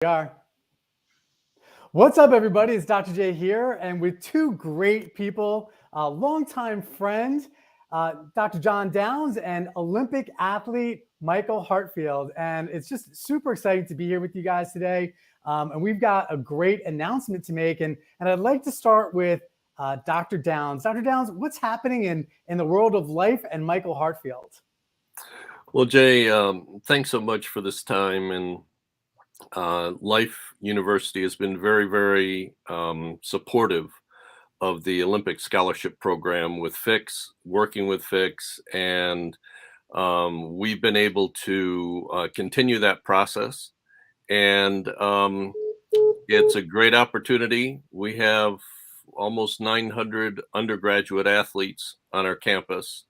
We are. What's up, everybody? It's Dr. Jay here, and with two great people, a longtime friend, Dr. John Downs, and Olympic athlete Michael Hartfield. And it's just super exciting to be here with you guys today. And we've got a great announcement to make. And I'd like to start with Dr. Downs. Dr. Downs, what's happening in the world of life and Michael Hartfield? Well, Jay, thanks so much for this time. And Life University has been very, very supportive of the Olympic Scholarship Program with FICS, working with FICS, and we've been able to continue that process. And it's a great opportunity. We have almost 900 undergraduate athletes on our campus,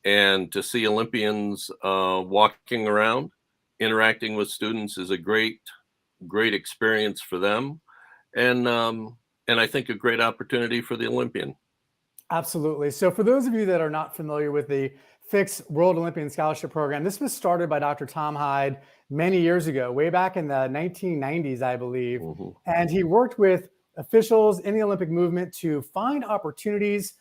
and to see Olympians walking around, interacting with students is a great experience for them, and I think a great opportunity for the Olympian. Absolutely. So for those of you that are not familiar with the FICS World Olympian Scholarship Program, this was started by Dr. Tom Hyde many years ago, way back in the 1990s, I believe. Mm-hmm. And he worked with officials in the Olympic movement to find opportunities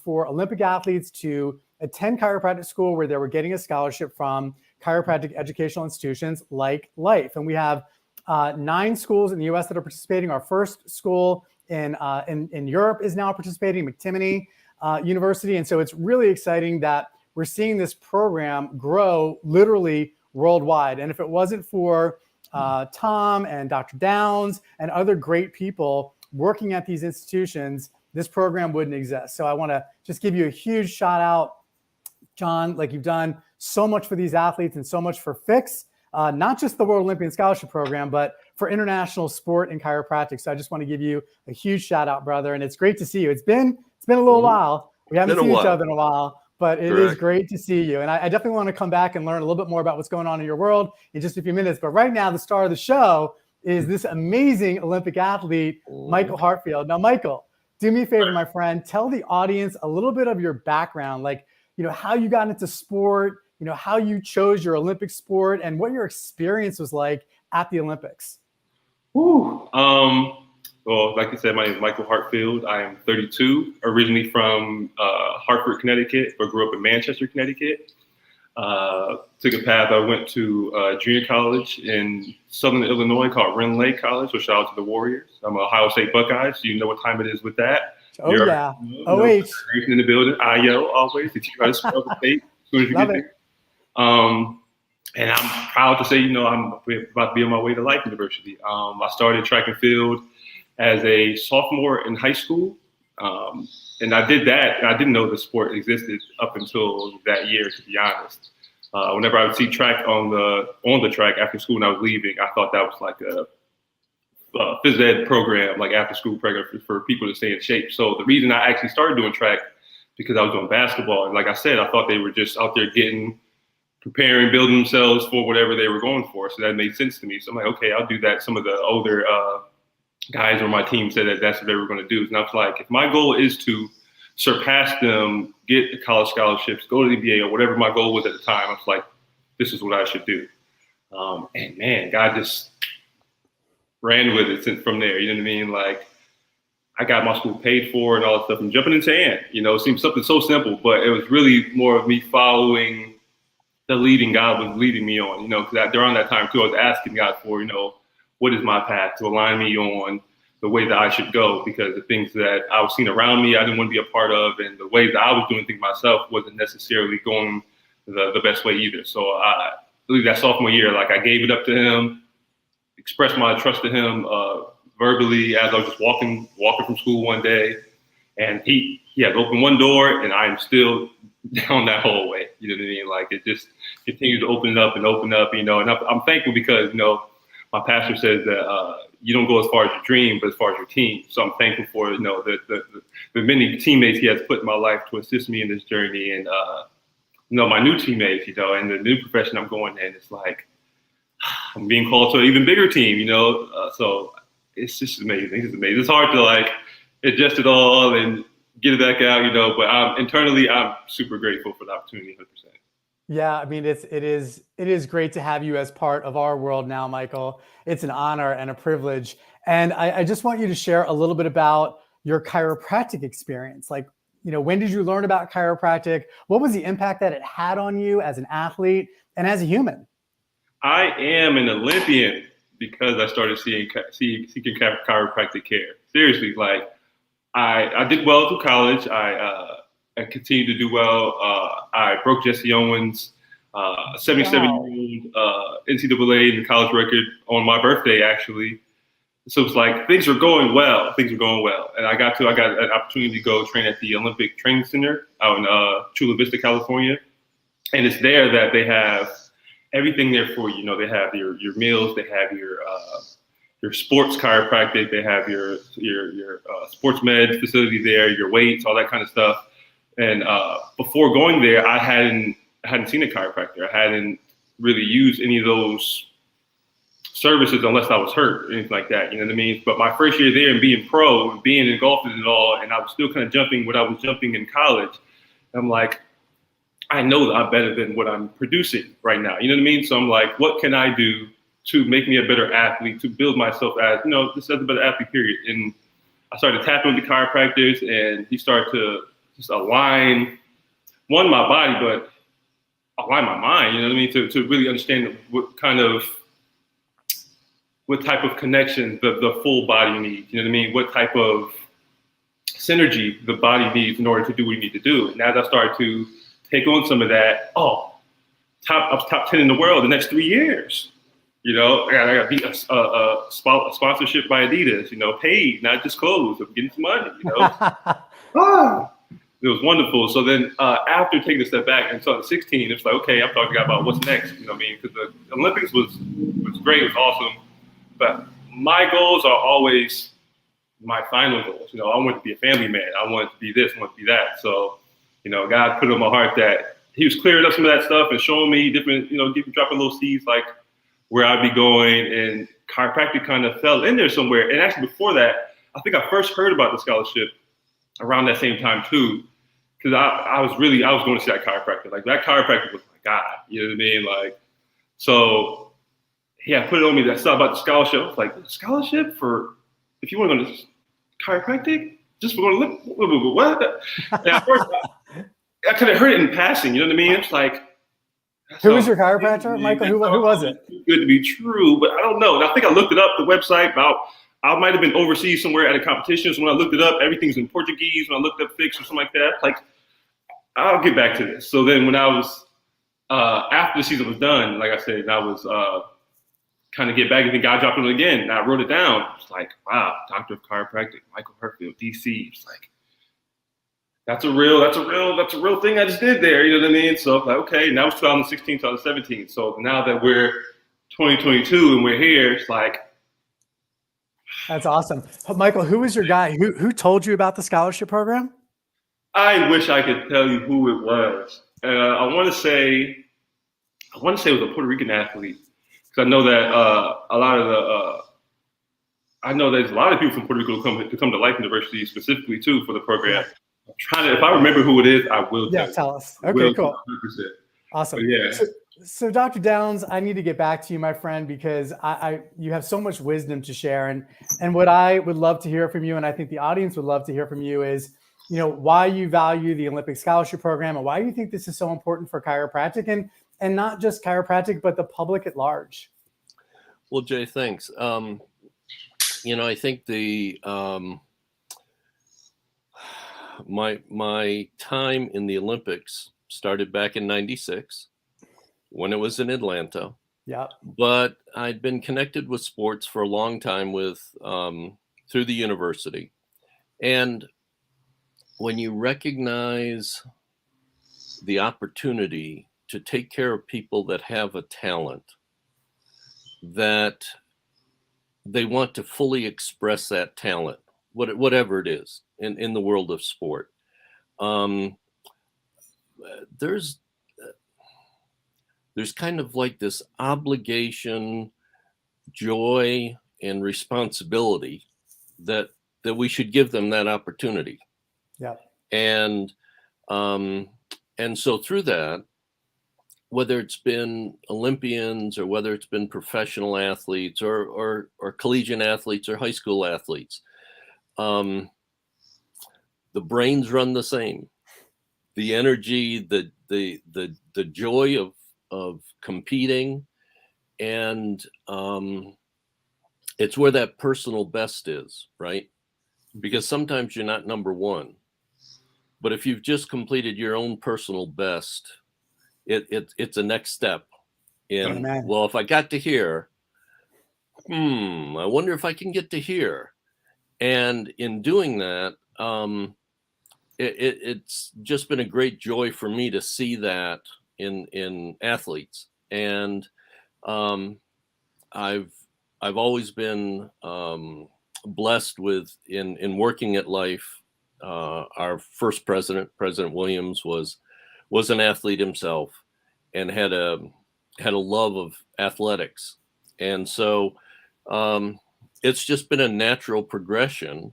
for Olympic athletes to attend chiropractic school where they were getting a scholarship from chiropractic educational institutions like Life. And we have 9 schools in the U.S. that are participating. Our first school in Europe is now participating, McTimoney University. And so it's really exciting that we're seeing this program grow literally worldwide. And if it wasn't for Tom and Dr. Downs and other great people working at these institutions, this program wouldn't exist. So I want to just give you a huge shout out, John, like you've done so much for these athletes and so much for FICS. Not just the World Olympian Scholarship Program, but for international sport and chiropractic. So I just want to give you a huge shout out, brother. And it's great to see you. It's been a little while. We haven't seen each other in a while, but it is great to see you. And I definitely want to come back and learn a little bit more about what's going on in your world in just a few minutes. But right now, the star of the show is this amazing Olympic athlete, Michael Hartfield. Now, Michael, do me a favor, my friend. Tell the audience a little bit of your background, like, how you got into sport, how you chose your Olympic sport, and what your experience was like at the Olympics. Well, like you said, my name is Michael Hartfield. I am 32, originally from Hartford, Connecticut, but grew up in Manchester, Connecticut. Took a path. I went to junior college in Southern Illinois called Rend Lake College, so shout out to the Warriors. I'm an Ohio State Buckeyes, so you know what time it is with that. Oh, yeah. OH. In the building. IO, always. If you try to spell the state as soon as you Love get it. there. And I'm proud to say, I'm about to be on my way to Life University. I started track and field as a sophomore in high school. And I did that, and I didn't know the sport existed up until that year, to be honest. Whenever I would see track on the track after school when I was leaving, I thought that was like a phys ed program, like after school program for people to stay in shape. So the reason I actually started doing track, because I was doing basketball. And like I said, I thought they were just out there preparing, building themselves for whatever they were going for. So that made sense to me. So I'm like, okay, I'll do that. Some of the older guys on my team said that that's what they were going to do. And I was like, if my goal is to surpass them, get college scholarships, go to the NBA, or whatever my goal was at the time, I was like, this is what I should do. And man, God just ran with it since from there. You know what I mean? Like, I got my school paid for and all that stuff, and jumping into Ant. It seemed something so simple, but it was really more of me following the leading God was leading me on, because during that time too, I was asking God for, what is my path to align me on the way that I should go, because the things that I was seeing around me, I didn't want to be a part of, and the way that I was doing things myself wasn't necessarily going the best way either. So I believe that sophomore year, like, I gave it up to him, expressed my trust to him verbally as I was just walking from school one day, and he had opened one door, and I'm still down that hallway. You know what I mean? Like, it just continues to open up, and I'm thankful because, my pastor says that you don't go as far as your dream, but as far as your team. So I'm thankful for, the many teammates he has put in my life to assist me in this journey. And, my new teammates, and the new profession I'm going in, it's like, I'm being called to an even bigger team, so it's just amazing. It's amazing. It's hard to adjust it all and get it back out, but internally, I'm super grateful for the opportunity, 100%. Yeah, I mean, it is great to have you as part of our world now, Michael. It's an honor and a privilege. And I just want you to share a little bit about your chiropractic experience. Like, when did you learn about chiropractic? What was the impact that it had on you as an athlete and as a human? I am an Olympian because I started seeking chiropractic care. Seriously, like I did well through college. I continued to do well. I broke Jesse Owens' 77-year-old NCAA in the college record on my birthday, actually. So it's like things are going well. Things are going well, and I got an opportunity to go train at the Olympic Training Center out in Chula Vista, California, and it's there that they have everything there for you. They have your meals, they have your sports chiropractic, they have your sports med facility there, your weights, all that kind of stuff. And before going there, I hadn't seen a chiropractor. I hadn't really used any of those services unless I was hurt or anything like that. You know what I mean? But my first year there and being pro and being engulfed in it all, and I was still kind of jumping what I was jumping in college. I'm like, I know that I'm better than what I'm producing right now. You know what I mean? So I'm like, what can I do to make me a better athlete, to build myself as, just as a better athlete, period. And I started tapping with the chiropractors, and he started to just align, my body, but align my mind, you know what I mean? To really understand what type of connection the full body needs, you know what I mean? What type of synergy the body needs in order to do what you need to do. And as I started to take on some of that, I was top 10 in the world the next 3 years. I got a sponsorship by Adidas, paid, not just clothes. I'm getting some money, It was wonderful. So then after taking a step back in 2016, it's like, okay, I'm talking about what's next, you know what I mean? Because the Olympics was great, it was awesome. But my goals are always my final goals. I want to be a family man. I want to be this, I want to be that. So, God put it on my heart that he was clearing up some of that stuff and showing me different, dropping little seeds like where I'd be going, and chiropractic kind of fell in there somewhere. And actually before that, I think I first heard about the scholarship around that same time too, because I was going to see that chiropractor. Like that chiropractor was my God, you know what I mean? Like, so yeah, put it on me that stuff about the scholarship. I was like, scholarship for, if you want to go to chiropractic, just for going to live, what? And at first, I kind of heard it in passing, you know what I mean? It's like, who was your chiropractor, Michael? Who was it? Good to be true, but I don't know. And I think I looked it up, the website, I might have been overseas somewhere at a competition. So when I looked it up, everyth's in Portuguese. When I looked up FICS or something like that, like, I'll get back to this. So then when I was, after the season was done, like I said, I was kind of get back, and then God dropped it again. And I wrote it down. It's like, wow, Doctor of Chiropractic, Michael Hartfield, DC. It's like, that's a real thing I just did there. You know what I mean? So like, okay, now it's 2016, 2017. So now that we're 2022 and we're here, it's like. That's awesome. Michael, who was your guy? Who told you about the scholarship program? I wish I could tell you who it was. I want to say it was a Puerto Rican athlete, because I know that I know there's a lot of people from Puerto Rico who come to Life University specifically too for the program. If I remember who it is, I will tell us. Okay, cool. 100%. Awesome. But yeah. So Dr. Downs, I need to get back to you, my friend, because you have so much wisdom to share. And what I would love to hear from you, and I think the audience would love to hear from you, is, why you value the Olympic Scholarship Program and why you think this is so important for chiropractic and not just chiropractic, but the public at large. Well, Jay, thanks. I think my time in the Olympics started back in '96 when it was in Atlanta. Yeah. But I'd been connected with sports for a long time through the university. And when you recognize the opportunity to take care of people that have a talent, that they want to fully express that talent, whatever it is in the world of sport, there's kind of like this obligation, joy, and responsibility that we should give them that opportunity. Yeah. And so through that, whether it's been Olympians or whether it's been professional athletes or collegiate athletes or high school athletes, the brains run the same. The energy, the joy of competing, and it's where that personal best is, right? Because sometimes you're not number one, but if you've just completed your own personal best, it's a next step in, well, if I got to here, I wonder if I can get to here. And in doing that, it's just been a great joy for me to see that in athletes. And I've always been blessed with in working at Life. Our first president, President Williams, was an athlete himself and had a love of athletics. And so it's just been a natural progression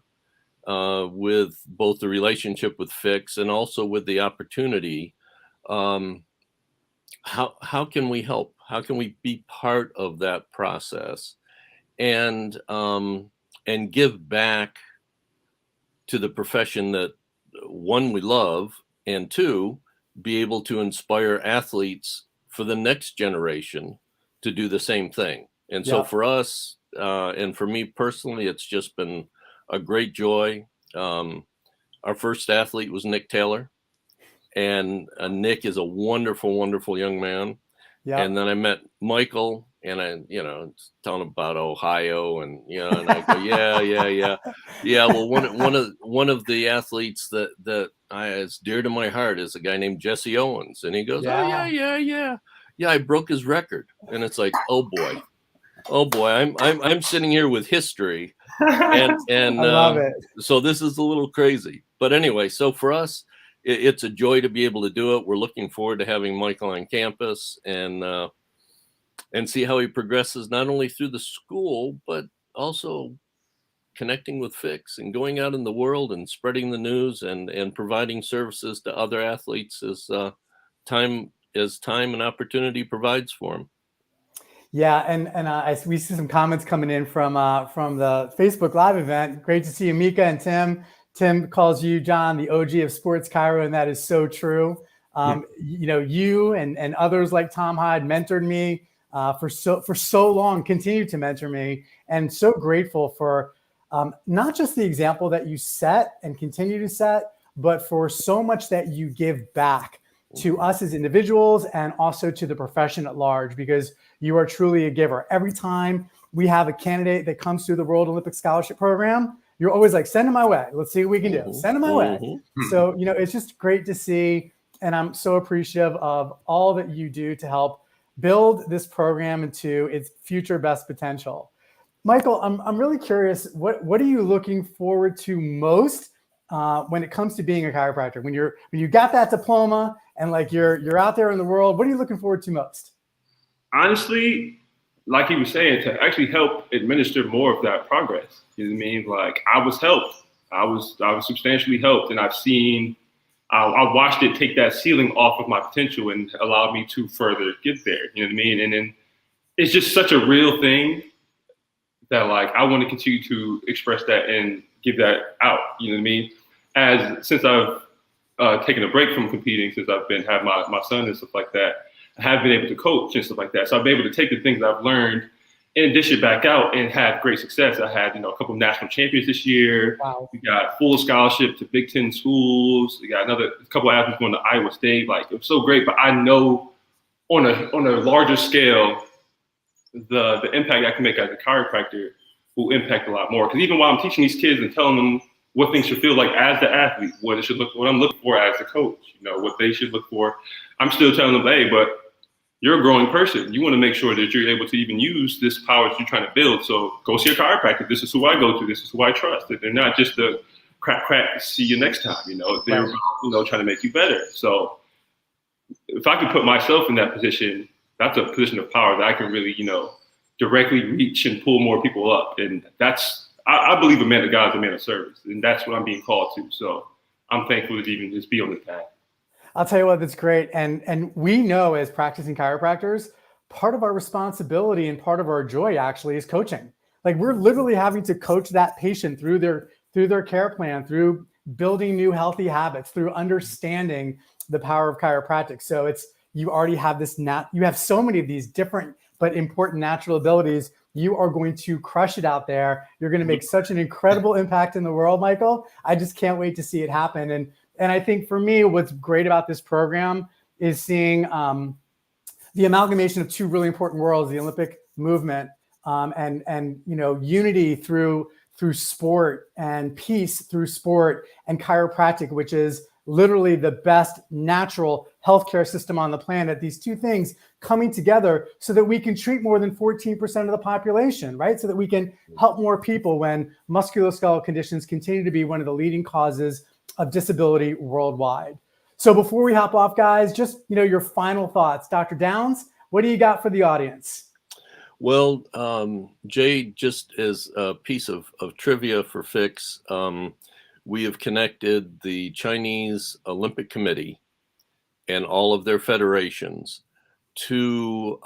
with both the relationship with FICS and also with the opportunity. How can we help? How can we be part of that process and give back to the profession that, one, we love, and two, be able to inspire athletes for the next generation to do the same thing. And so for us, and for me personally, it's just been a great joy. Our first athlete was Nick Taylor, and Nick is a wonderful, wonderful young man. And then I met Michael, and I, telling him about Ohio, and and I go, yeah. Well, one of the athletes that is dear to my heart is a guy named Jesse Owens, and he goes, yeah. I broke his record, and it's like, oh boy, I'm sitting here with history, and I love it. So this is a little crazy, but anyway, so for us, it's a joy to be able to do it. We're looking forward to having Michael on campus and see how he progresses, not only through the school, but also connecting with FICS and going out in the world and spreading the news and providing services to other athletes as time and opportunity provides for him. Yeah, and we see some comments coming in from the Facebook Live event. Great to see you, Mika and Tim. Tim calls you, John, the OG of sports chiro, and that is so true. You and others like Tom Hyde mentored me for so long, continue to mentor me, and so grateful for not just the example that you set and continue to set, but for so much that you give back to us as individuals and also to the profession at large, because you are truly a giver. Every time we have a candidate that comes through the World Olympic Scholarship Program, you're always like, send them my way. Let's see what we can do. Send them my way. So, it's just great to see. And I'm so appreciative of all that you do to help build this program into its future best potential. Michael, I'm really curious, what are you looking forward to most when it comes to being a chiropractor? When you got that diploma and like you're out there in the world, what are you looking forward to most? Honestly, like he was saying, to actually help administer more of that progress. You know what I mean? Like, I was helped. I was substantially helped, and I watched it take that ceiling off of my potential and allowed me to further get there. You know what I mean? And then it's just such a real thing that, like, I want to continue to express that and give that out. You know what I mean? Since I've taken a break from competing, since I've had my son and stuff like that, I have been able to coach and stuff like that. So I've been able to take the things I've learned and dish it back out and have great success. I had, a couple of national champions this year. Wow. We got full scholarship to Big Ten schools. We got a couple of athletes going to Iowa State. Like, it was so great. But I know on a larger scale, the impact I can make as a chiropractor will impact a lot more. Because even while I'm teaching these kids and telling them what things should feel like as the athlete, what I'm looking for as the coach, what they should look for, I'm still telling them, hey, but you're a growing person. You want to make sure that you're able to even use this power that you're trying to build. So go see a chiropractor. This is who I go to. This is who I trust. That they're not just a crack, see you next time. They're trying to make you better. So if I could put myself in that position, that's a position of power that I can really, directly reach and pull more people up. And I believe a man of God is a man of service, and that's what I'm being called to. So I'm thankful to even just be on this path. I'll tell you what, that's great. And we know as practicing chiropractors, part of our responsibility and part of our joy actually is coaching. Like we're literally having to coach that patient through their care plan, through building new healthy habits, through understanding the power of chiropractic. So you already have you have so many of these different but important natural abilities. You are going to crush it out there. You're going to make such an incredible impact in the world, Michael. I just can't wait to see it happen. And I think for me, what's great about this program is seeing the amalgamation of two really important worlds, the Olympic movement and unity through sport, and peace through sport, and chiropractic, which is literally the best natural healthcare system on the planet. These two things coming together so that we can treat more than 14% of the population, right? So that we can help more people when musculoskeletal conditions continue to be one of the leading causes of disability worldwide. So before we hop off, guys, just your final thoughts. Dr. Downs, what do you got for the audience? Well, Jay, just as a piece of trivia for FICS, we have connected the Chinese Olympic Committee and all of their federations to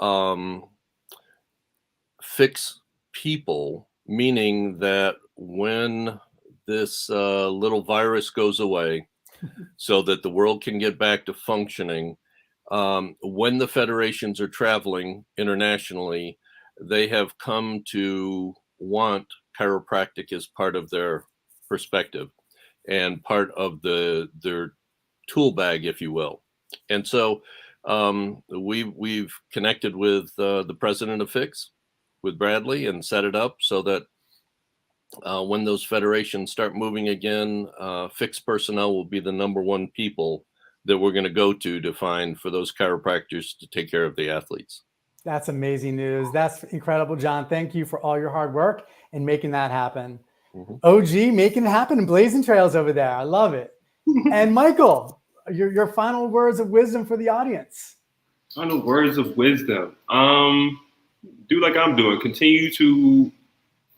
FICS people, meaning that when this little virus goes away, so that the world can get back to functioning, when the federations are traveling internationally, they have come to want chiropractic as part of their perspective and part of their tool bag, if you will. And so we've connected with the president of FICS, with Bradley, and set it up so that when those federations start moving again, FICS personnel will be the #1 people that we're going to go to find for those chiropractors to take care of the athletes. That's amazing news. That's incredible, John. Thank you for all your hard work and making that happen. Mm-hmm. OG making it happen and blazing trails over there. I love it. And Michael, your final words of wisdom for the audience. Final words of wisdom. Do like I'm doing. Continue to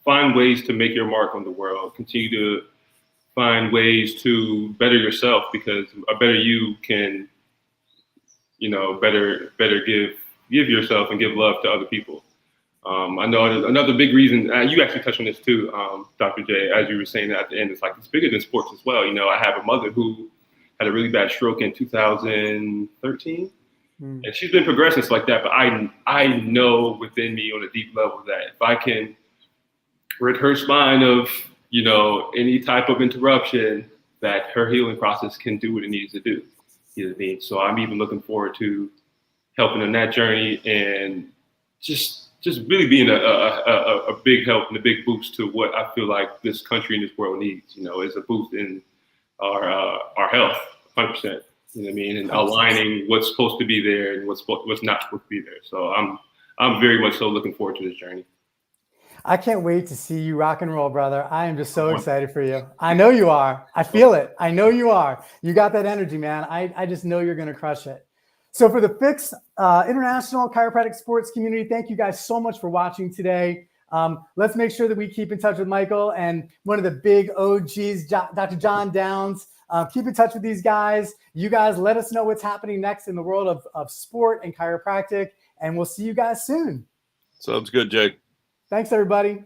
find ways to make your mark on the world. Continue to find ways to better yourself, because a better you can, better give yourself and give love to other people. I know another big reason, you actually touched on this too, Dr. J, as you were saying at the end, it's like it's bigger than sports as well. I have a mother who had a really bad stroke in 2013. And she's been progressing like that, but I know within me on a deep level that if I can rid her spine of, any type of interruption, that her healing process can do what it needs to do. You know what I mean? So I'm even looking forward to helping in that journey, and just really being a big help and a big boost to what I feel like this country and this world needs, is a boost in our health, 100%. You know what I mean? And aligning what's supposed to be there and what's not supposed to be there. So I'm very much so looking forward to this journey. I can't wait to see you rock and roll, brother. I am just so excited for you. I know you are. I feel it. I know you are. You got that energy, man. I just know you're going to crush it. So for the FICS International Chiropractic Sports community, thank you guys so much for watching today. Let's make sure that we keep in touch with Michael and one of the big OGs, Dr. John Downs. Keep in touch with these guys. You guys let us know what's happening next in the world of sport and chiropractic, and we'll see you guys soon. Sounds good, Jake. Thanks, everybody.